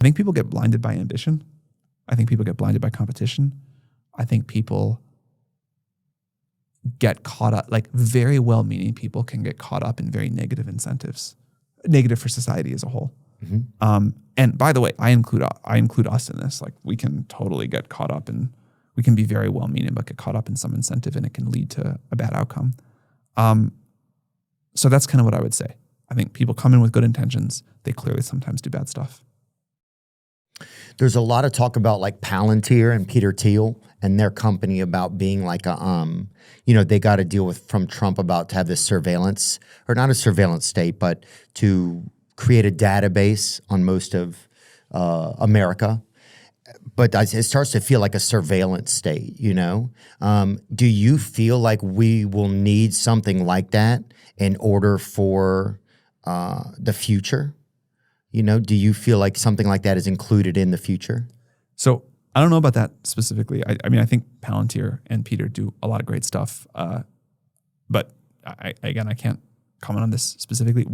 I think people get blinded by ambition. I think people get blinded by competition. I think people get caught up, like very well-meaning people can get caught up in very negative incentives, negative for society as a whole. And by the way, I include us in this. Like we can totally get caught up in, we can be very well-meaning, but get caught up in some incentive and it can lead to a bad outcome. So that's kind of what I would say. I think people come in with good intentions. They clearly sometimes do bad stuff. There's a lot of talk about like Palantir and Peter Thiel and their company about being like a, they got a deal from Trump about to have this surveillance, or not a surveillance state, but to create a database on most of America. But it starts to feel like a surveillance state, Do you feel like we will need something like that in order for the future? Do you feel like something like that is included in the future? So I don't know about that specifically. I mean, I think Palantir and Peter do a lot of great stuff. But I can't comment on this specifically.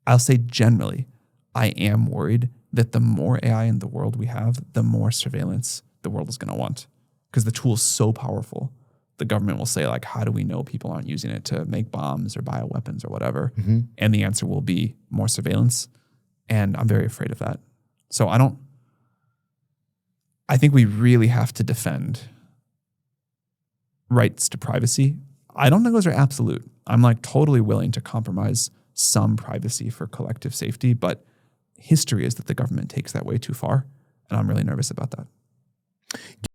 I'll say generally, I am worried that the more AI in the world we have, the more surveillance the world is going to want. Because the tool is so powerful. The government will say, like, how do we know people aren't using it to make bombs or bioweapons or whatever? And the answer will be more surveillance. And I'm very afraid of that. So I think we really have to defend rights to privacy. I don't think those are absolute. I'm like totally willing to compromise some privacy for collective safety, but history is that the government takes that way too far. And I'm really nervous about that.